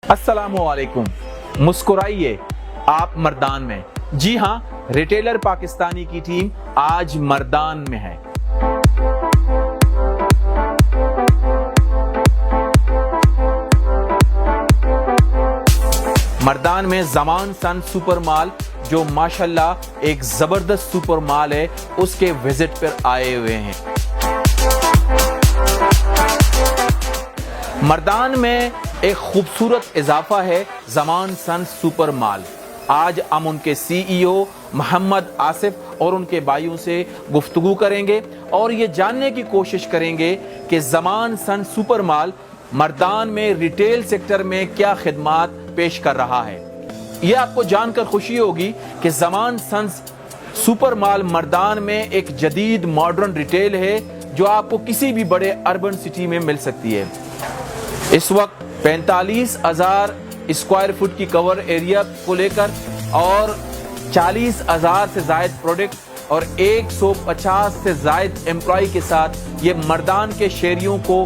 السلام علیکم. مسکرائیے آپ مردان میں. جی ہاں، ریٹیلر پاکستانی کی ٹیم آج مردان میں ہے. مردان میں زمان سن سپر مال، جو ماشاءاللہ ایک زبردست سپر مال ہے، اس کے وزٹ پر آئے ہوئے ہیں. مردان میں ایک خوبصورت اضافہ ہے زمان سن سپر مال. آج ہم ان کے سی ای او محمد آصف اور ان کے بھائیوں سے گفتگو کریں گے اور یہ جاننے کی کوشش کریں گے کہ زمان سن سپر مال مردان میں ریٹیل سیکٹر میں کیا خدمات پیش کر رہا ہے. یہ آپ کو جان کر خوشی ہوگی کہ زمان سن سپر مال مردان میں ایک جدید ماڈرن ریٹیل ہے جو آپ کو کسی بھی بڑے اربن سٹی میں مل سکتی ہے. اس وقت 45,000 اسکوائر فٹ کی کور ایریا کو لے کر اور 40,000 سے زائد پروڈکٹ اور 150 سے زائد امپلائی کے ساتھ یہ مردان کے شہریوں کو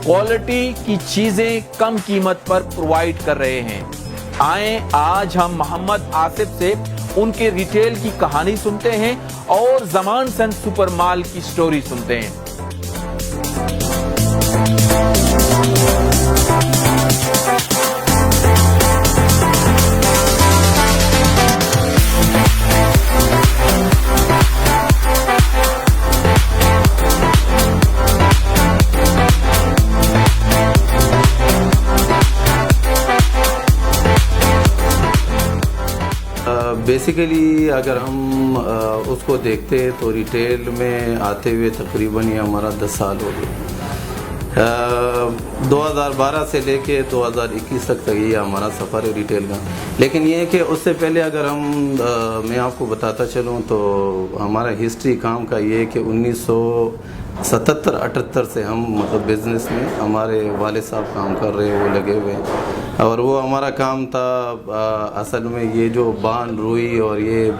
کوالٹی کی چیزیں کم قیمت پر پرووائیڈ کر رہے ہیں. آئیں آج ہم محمد آصف سے ان کے ریٹیل کی کہانی سنتے ہیں اور زمان سن سپر مال کی سٹوری سنتے ہیں. بیسیکلی اگر ہم اس کو دیکھتے تو ریٹیل میں آتے ہوئے تقریباً یہ ہمارا 10 سال ہو گیا. 2012 سے لے کے 2021 تک یہ ہمارا سفر ہے ریٹیل کا. لیکن یہ ہے کہ اس سے پہلے اگر میں آپ کو بتاتا چلوں تو ہمارا ہسٹری کام کا یہ ہے کہ 1977-78 سے ہم مطلب بزنس میں ہمارے والد صاحب کام کر رہے ہیں، وہ لگے ہوئے ہیں. اور وہ ہمارا کام تھا اصل میں یہ جو بان روئی اور یہ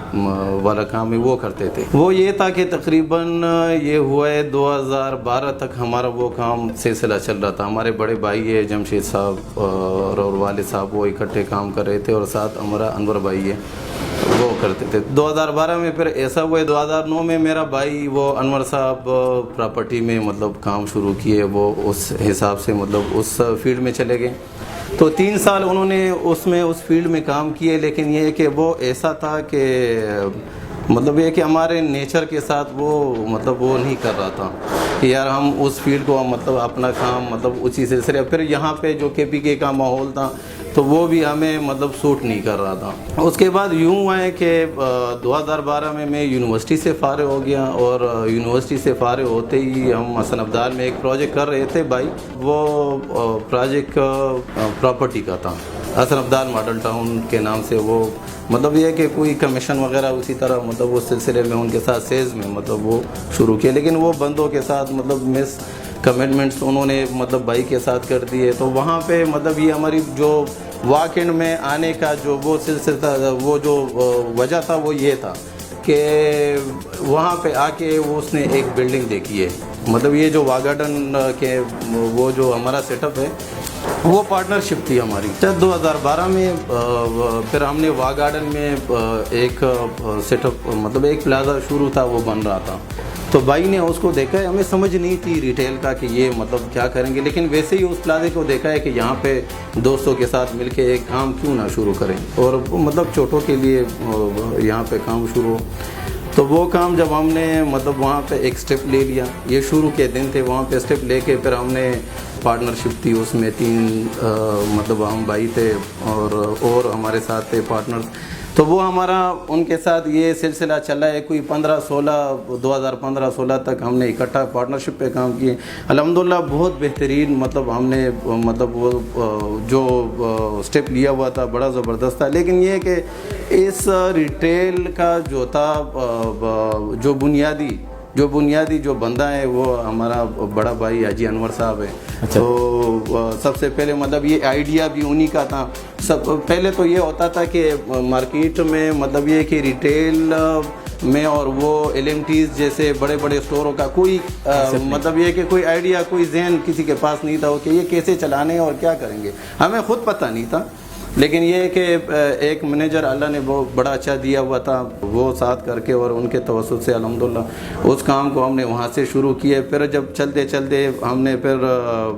والا کام ہے وہ کرتے تھے. وہ یہ تھا کہ تقریباً یہ ہوا ہے 2012 تک ہمارا وہ کام سلسلہ چل رہا تھا. ہمارے بڑے بھائی ہے جمشید صاحب اور والد صاحب وہ اکٹھے کام کر رہے تھے اور ساتھ ہمارا انور بھائی ہے وہ کرتے تھے. 2012 میں پھر ایسا ہوا ہے 2009 میں میرا بھائی وہ انور صاحب پراپرٹی میں مطلب کام شروع کیے، وہ اس حساب سے مطلب اس فیلڈ میں چلے گئے. تو 3 سال انہوں نے اس فیلڈ میں کام کیے. لیکن یہ کہ وہ ایسا تھا کہ مطلب یہ کہ ہمارے نیچر کے ساتھ وہ نہیں کر رہا تھا کہ یار ہم اس فیلڈ کو مطلب اپنا کام مطلب اسی سلسلے. پھر یہاں پہ جو کے پی کے کا ماحول تھا تو وہ بھی ہمیں مطلب سوٹ نہیں کر رہا تھا. اس کے بعد یوں ہے کہ 2012 میں یونیورسٹی سے فارغ ہو گیا اور یونیورسٹی سے فارغ ہوتے ہی ہم حسن ابدال میں ایک پروجیکٹ کر رہے تھے بھائی. وہ پروجیکٹ پراپرٹی کا تھا، حسن ابدال ماڈل ٹاؤن کے نام سے. وہ مطلب یہ کہ کوئی کمیشن وغیرہ اسی طرح مطلب اس سلسلے میں ان کے ساتھ سیلز میں مطلب وہ شروع کیا. لیکن وہ بندوں کے ساتھ مطلب مس کمٹمنٹس انہوں نے مطلب بھائی کے ساتھ کر دیے. تو وہاں پہ مطلب یہ ہماری جو واک اینڈ میں آنے کا جو وہ سلسلہ تھا، وہ جو وجہ تھا وہ یہ تھا کہ وہاں پہ آ کے اس نے ایک بلڈنگ دیکھی ہے. مطلب یہ جو واگارڈن کے وہ جو ہمارا سیٹ اپ ہے وہ پارٹنرشپ تھی ہماری. 2012 میں پھر ہم نے واگارڈن میں ایک سیٹ اپ مطلب ایک پلازا شروع تھا، وہ بن رہا تھا. تو بھائی نے اس کو دیکھا ہے، ہمیں سمجھ نہیں تھی ریٹیل کا کہ یہ مطلب کیا کریں گے. لیکن ویسے ہی اس پلازے کو دیکھا ہے کہ یہاں پہ دوستوں کے ساتھ مل کے ایک کام کیوں نہ شروع کریں اور مطلب چھوٹوں کے لیے یہاں پہ کام شروع. تو وہ کام جب ہم نے مطلب وہاں پہ ایک سٹیپ لے لیا، یہ شروع کے دن تھے، وہاں پہ سٹیپ لے کے پھر ہم نے پارٹنرشپ تھی. اس میں 3 مطلب ہم بھائی تھے اور ہمارے ساتھ تھے پارٹنرز. تو وہ ہمارا ان کے ساتھ یہ سلسلہ چلا ہے کوئی 2015-16 تک ہم نے اکٹھا پارٹنرشپ پہ کام کیے. الحمدللہ بہت بہترین مطلب ہم نے مطلب وہ جو سٹیپ لیا ہوا تھا بڑا زبردست تھا. لیکن یہ کہ اس ریٹیل کا جو تھا جو بنیادی جو بندہ ہے وہ ہمارا بڑا بھائی حاجی انور صاحب ہے. تو سب سے پہلے مطلب یہ آئیڈیا بھی انہی کا تھا. پہلے تو یہ ہوتا تھا کہ مارکیٹ میں مطلب یہ کہ ریٹیل میں اور وہ LMTs جیسے بڑے بڑے اسٹوروں کا کوئی مطلب یہ کہ کوئی آئیڈیا، کوئی ذہن کسی کے پاس نہیں تھا کہ یہ کیسے چلانے اور کیا کریں گے. ہمیں خود پتہ نہیں تھا، لیکن یہ کہ ایک مینیجر اللہ نے وہ بڑا اچھا دیا ہوا تھا، وہ ساتھ کر کے اور ان کے توسط سے الحمدللہ اس کام کو ہم نے وہاں سے شروع کیے. پھر جب چلتے چلتے ہم نے پھر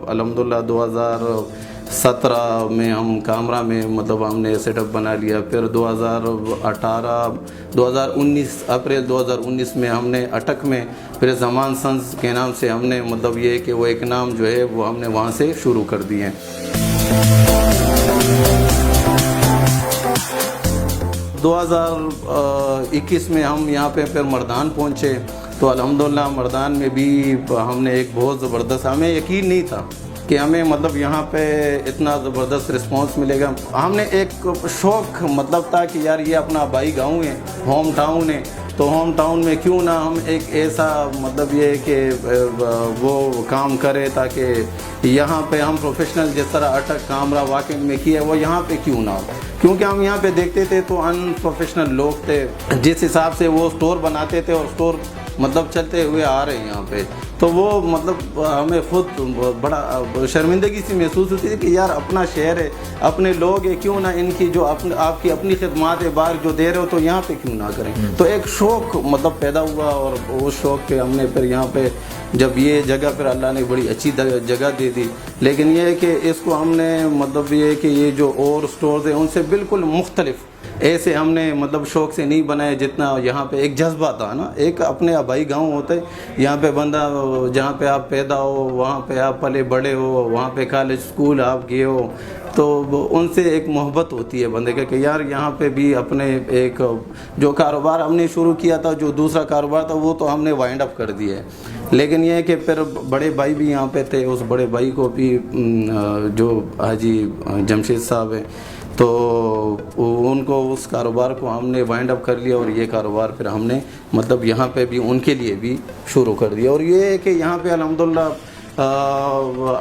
الحمدللہ 2017 میں ہم کامرا میں مطلب ہم نے سیٹ اپ بنا لیا. پھر 2019 اپریل 2019 میں ہم نے اٹک میں پھر زمان سنز کے نام سے ہم نے مطلب یہ کہ وہ ایک نام جو ہے وہ ہم نے وہاں سے شروع کر دیے. 2021 میں ہم یہاں پہ پھر مردان پہنچے تو الحمدللہ مردان میں بھی ہم نے ایک بہت زبردست، ہمیں یقین نہیں تھا کہ ہمیں مطلب یہاں پہ اتنا زبردست رسپانس ملے گا. ہم نے ایک شوق مطلب تھا کہ یار یہ اپنا آبائی گاؤں ہے، ہوم ٹاؤن ہے، تو ہوم ٹاؤن میں کیوں نہ ہم ایک ایسا مطلب یہ کہ وہ کام کرے تاکہ یہاں پہ ہم پروفیشنل جس طرح اٹک کامرا واقعی میں کیا وہ یہاں پہ کیوں نہ ہو. کیونکہ ہم یہاں پہ دیکھتے تھے تو ان پروفیشنل لوگ تھے، جس حساب سے وہ سٹور بناتے تھے اور سٹور مطلب چلتے ہوئے آ رہے ہیں یہاں پہ، تو وہ مطلب ہمیں خود بڑا شرمندگی سی محسوس ہوتی تھی کہ یار اپنا شہر ہے، اپنے لوگ ہیں، کیوں نہ ان کی جو آپ کی اپنی خدمات ہے باہر جو دے رہے ہو تو یہاں پہ کیوں نہ کریں. تو ایک شوق مطلب پیدا ہوا اور اس شوق پہ ہم نے پھر یہاں پہ جب یہ جگہ پھر اللہ نے بڑی اچھی جگہ دے دی. لیکن یہ ہے کہ اس کو ہم نے مطلب یہ ہے کہ یہ جو اور سٹورز ہیں ان سے بالکل مختلف ایسے ہم نے مطلب شوق سے نہیں بنائے جتنا یہاں پہ ایک جذبہ تھا نا. ایک اپنے آبائی گاؤں ہوتا ہے، یہاں پہ بندہ جہاں پہ آپ پیدا ہو، وہاں پہ آپ پلے بڑے ہو، وہاں پہ کالج اسکول آپ گئے ہو، تو ان سے ایک محبت ہوتی ہے بندے کا کہ یار یہاں پہ بھی اپنے ایک جو کاروبار ہم نے شروع کیا تھا، جو دوسرا کاروبار تھا وہ تو ہم نے وائنڈ اپ کر دیا ہے. لیکن یہ ہے کہ پھر بڑے بھائی بھی یہاں پہ تھے، اس بڑے بھائی کو بھی جو حاجی جمشید صاحب ہیں تو ان کو اس کاروبار کو ہم نے وائنڈ اپ کر لیا اور یہ کاروبار پھر ہم نے مطلب یہاں پہ بھی ان کے لیے بھی شروع کر دیا. اور یہ ہے کہ یہاں پہ الحمدللہ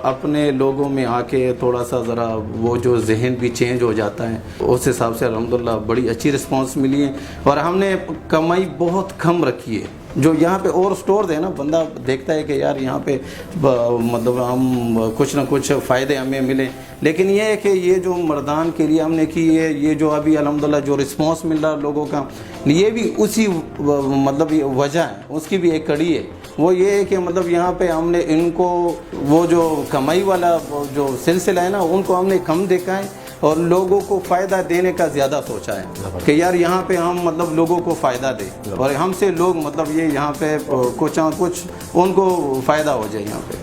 اپنے لوگوں میں آ کے تھوڑا سا ذرا وہ جو ذہن بھی چینج ہو جاتا ہے، اس حساب سے الحمدللہ بڑی اچھی رسپانس ملی ہے. اور ہم نے کمائی بہت کم رکھی ہے. جو یہاں پہ اور سٹورز ہیں نا، بندہ دیکھتا ہے کہ یار یہاں پہ مطلب ہم کچھ نہ کچھ فائدے ہمیں ملیں، لیکن یہ ہے کہ یہ جو مردان کے لیے ہم نے کی ہے، یہ جو ابھی الحمدللہ جو رسپانس مل رہا لوگوں کا، یہ بھی اسی مطلب وجہ ہے، اس کی بھی ایک کڑی ہے. وہ یہ ہے کہ مطلب یہاں پہ ہم نے ان کو وہ جو کمائی والا جو سلسلہ ہے نا ان کو ہم نے کم دیکھا ہے اور لوگوں کو فائدہ دینے کا زیادہ سوچا ہے کہ یار یہاں پہ ہم مطلب لوگوں کو فائدہ دیں اور ہم سے لوگ مطلب یہ یہاں پہ کچھ نہ کچھ ان کو فائدہ ہو جائے. یہاں پہ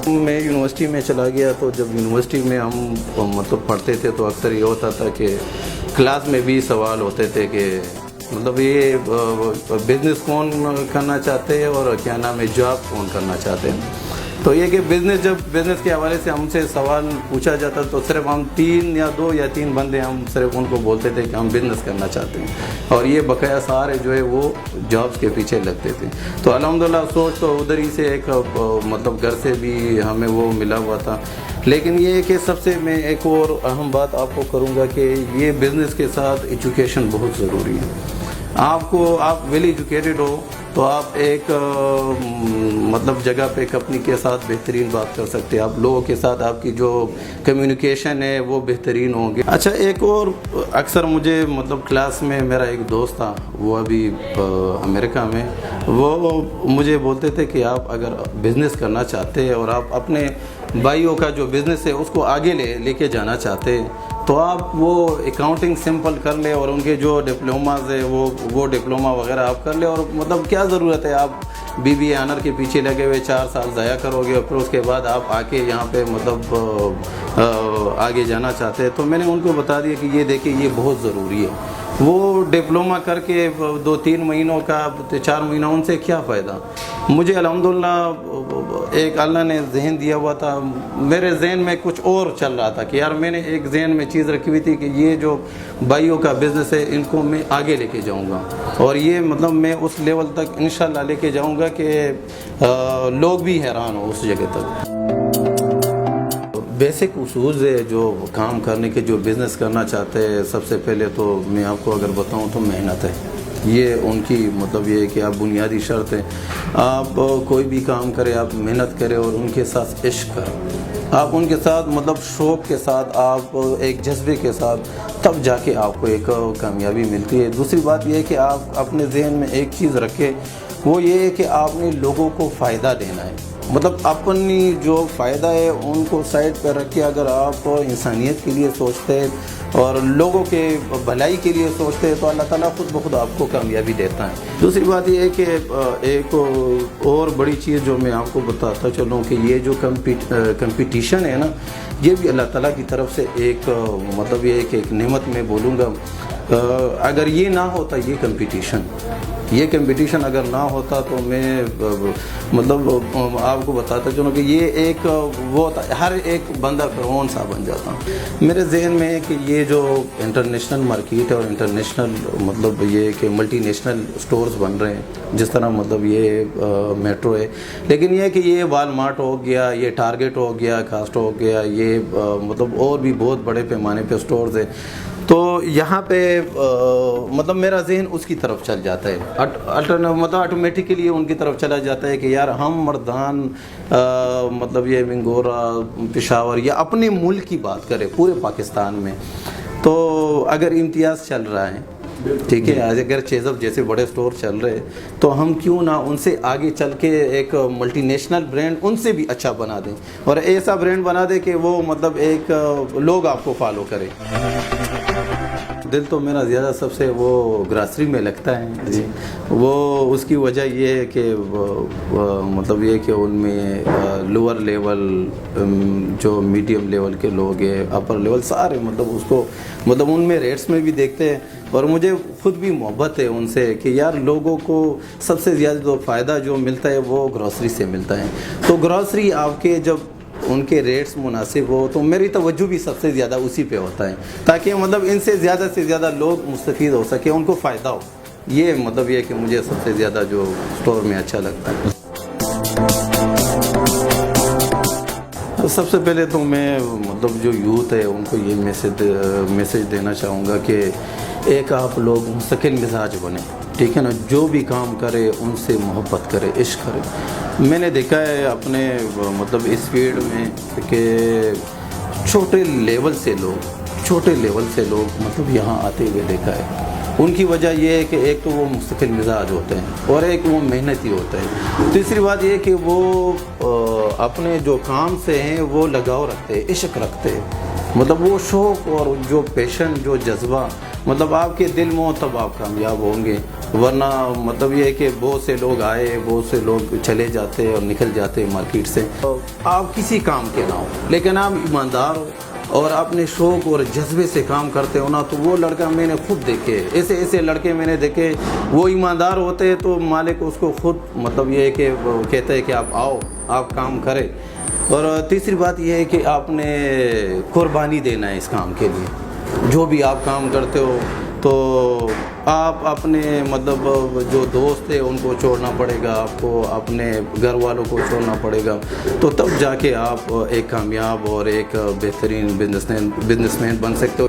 میں یونیورسٹی میں چلا گیا تو جب یونیورسٹی میں ہم مطلب پڑھتے تھے تو اکثر یہ ہوتا تھا کہ کلاس میں بھی سوال ہوتے تھے کہ مطلب یہ بزنس کون کرنا چاہتے ہیں اور کیا نام ہے جاب کون کرنا چاہتے ہیں. تو یہ کہ جب بزنس کے حوالے سے ہم سے سوال پوچھا جاتا تو صرف ہم 2 یا 3 بندے ہم صرف ان کو بولتے تھے کہ ہم بزنس کرنا چاہتے ہیں اور یہ بقایا سارے جو ہے وہ جابس کے پیچھے لگتے تھے. تو الحمدللہ سوچ تو ادھر ہی سے ایک مطلب گھر سے بھی ہمیں وہ ملا ہوا تھا. لیکن یہ کہ سب سے میں ایک اور اہم بات آپ کو کروں گا کہ یہ بزنس کے ساتھ ایجوکیشن بہت ضروری ہے. آپ ویل ایجوکیٹڈ ہو تو آپ ایک مطلب جگہ پہ کمپنی کے ساتھ بہترین بات کر سکتے ہیں، آپ لوگوں کے ساتھ آپ کی جو کمیونیکیشن ہے وہ بہترین ہوں گے. اچھا ایک اور اکثر مجھے مطلب کلاس میں میرا ایک دوست تھا وہ ابھی امریکہ میں، وہ مجھے بولتے تھے کہ آپ اگر بزنس کرنا چاہتے ہیں اور آپ اپنے بھائیوں کا جو بزنس ہے اس کو آگے لے کے جانا چاہتے ہیں تو آپ وہ اکاؤنٹنگ سمپل کر لیں اور ان کے جو ڈپلوماز ہے وہ ڈپلوما وغیرہ آپ کر لیں. اور مطلب کیا ضرورت ہے آپ BBA آنر کے پیچھے لگے ہوئے 4 سال ضائع کرو گے اور پھر اس کے بعد آپ آ کے یہاں پہ مطلب آگے جانا چاہتے ہیں. تو میں نے ان کو بتا دیا کہ یہ دیکھیں یہ بہت ضروری ہے. وہ ڈپلوما کر کے 2-3 مہینوں کا 4 مہینہ ان سے کیا فائدہ. مجھے الحمدللہ ایک اللہ نے ذہن دیا ہوا تھا، میرے ذہن میں کچھ اور چل رہا تھا کہ یار میں نے ایک ذہن میں چیز رکھی ہوئی تھی کہ یہ جو بھائیوں کا بزنس ہے ان کو میں آگے لے کے جاؤں گا اور یہ مطلب میں اس لیول تک انشاءاللہ لے کے جاؤں گا کہ لوگ بھی حیران ہو اس جگہ تک. بیسک اصول ہے جو کام کرنے کے، جو بزنس کرنا چاہتے ہیں، سب سے پہلے تو میں آپ کو اگر بتاؤں تو محنت ہے. یہ ان کی مطلب یہ ہے کہ آپ بنیادی شرط ہے. آپ کوئی بھی کام کرے، آپ محنت کرے اور ان کے ساتھ عشق کریں. آپ ان کے ساتھ مطلب شوق کے ساتھ، آپ ایک جذبے کے ساتھ، تب جا کے آپ کو ایک کامیابی ملتی ہے. دوسری بات یہ ہے کہ آپ اپنے ذہن میں ایک چیز رکھیں، وہ یہ ہے کہ آپ نے لوگوں کو فائدہ دینا ہے. مطلب اپنی جو فائدہ ہے ان کو سائڈ پہ رکھ کے اگر آپ انسانیت کے لیے سوچتے ہیں اور لوگوں کے بھلائی کے لیے سوچتے ہیں تو اللہ تعالیٰ خود بخود آپ کو کامیابی دیتا ہے. دوسری بات یہ ہے کہ ایک اور بڑی چیز جو میں آپ کو بتاتا چلوں کہ یہ جو کمپٹیشن ہے نا، یہ بھی اللہ تعالیٰ کی طرف سے ایک مطلب یہ ہے کہ ایک نعمت میں بولوں گا. اگر یہ نہ ہوتا یہ کمپٹیشن اگر نہ ہوتا تو میں مطلب آپ کو بتاتا چلوں کہ یہ ایک وہ ہر ایک بندہ فرعون سا بن جاتا. میرے ذہن میں ہے کہ یہ جو انٹرنیشنل مارکیٹ ہے اور انٹرنیشنل مطلب یہ کہ ملٹی نیشنل سٹورز بن رہے ہیں، جس طرح مطلب یہ میٹرو ہے، لیکن یہ کہ یہ والمارٹ ہو گیا، یہ ٹارگیٹ ہو گیا، کاسٹ ہو گیا، یہ مطلب اور بھی بہت بڑے پیمانے پہ سٹورز ہیں. تو یہاں پہ مطلب میرا ذہن اس کی طرف چل جاتا ہے، مطلب آٹومیٹکلی ان کی طرف چلا جاتا ہے کہ یار ہم مردان مطلب یہ منگورا، پشاور یا اپنے ملک کی بات کریں پورے پاکستان میں، تو اگر امتیاز چل رہا ہے، ٹھیک ہے، اگر چیزب جیسے بڑے سٹور چل رہے تو ہم کیوں نہ ان سے آگے چل کے ایک ملٹی نیشنل برانڈ ان سے بھی اچھا بنا دیں، اور ایسا برانڈ بنا دیں کہ وہ مطلب ایک لوگ آپ کو فالو کرے. دل تو میرا زیادہ سب سے وہ گراسری میں لگتا ہے جی. وہ اس کی وجہ یہ ہے کہ مطلب یہ کہ ان میں لوور لیول، جو میڈیم لیول کے لوگ ہیں، اپر لیول سارے مطلب اس کو مطلب ان میں ریٹس میں بھی دیکھتے ہیں، اور مجھے خود بھی محبت ہے ان سے کہ یار لوگوں کو سب سے زیادہ جو فائدہ جو ملتا ہے وہ گروسری سے ملتا ہے. تو گروسری آپ کے جب ان کے ریٹس مناسب ہو تو میری توجہ بھی سب سے زیادہ اسی پہ ہوتا ہے، تاکہ مطلب ان سے زیادہ لوگ مستفید ہو سکے، ان کو فائدہ ہو. یہ مطلب یہ کہ مجھے سب سے زیادہ جو اسٹور میں اچھا لگتا ہے. سب سے پہلے تو میں مطلب جو یوتھ ہے ان کو یہ میسیج دینا چاہوں گا کہ ایک آپ لوگ مستقل مزاج بنیں، ٹھیک ہے نا. جو بھی کام کرے ان سے محبت کرے، عشق کرے. میں نے دیکھا ہے اپنے مطلب اس فیلڈ میں کہ چھوٹے لیول سے لوگ مطلب یہاں آتے ہوئے دیکھا ہے. ان کی وجہ یہ ہے کہ ایک تو وہ مستقل مزاج ہوتے ہیں اور ایک وہ محنتی ہوتے ہیں. تیسری بات یہ کہ وہ اپنے جو کام سے ہیں وہ لگاؤ رکھتے ہیں، عشق رکھتے ہیں. مطلب وہ شوق اور جو پیشن، جو جذبہ مطلب آپ کے دل میں ہو تب آپ کامیاب ہوں گے. ورنہ مطلب یہ ہے کہ بہت سے لوگ آئے، بہت سے لوگ چلے جاتے اور نکل جاتے مارکیٹ سے. آپ کسی کام کے نہ ہو لیکن آپ ایماندار ہو اور اپنے شوق اور جذبے سے کام کرتے ہو نا، تو وہ لڑکا میں نے خود دیکھے، ایسے لڑکے میں نے دیکھے، وہ ایماندار ہوتے ہیں تو مالک اس کو خود مطلب یہ ہے کہ کہتا ہے کہ آپ آؤ، آپ کام کریں. اور تیسری بات یہ ہے کہ آپ نے قربانی دینا ہے اس کام کے لیے. جو بھی آپ کام کرتے ہو تو آپ اپنے مطلب جو دوست ہیں ان کو چھوڑنا پڑے گا، آپ کو اپنے گھر والوں کو چھوڑنا پڑے گا، تو تب جا کے آپ ایک کامیاب اور ایک بہترین بزنس مین بن سکتے ہو.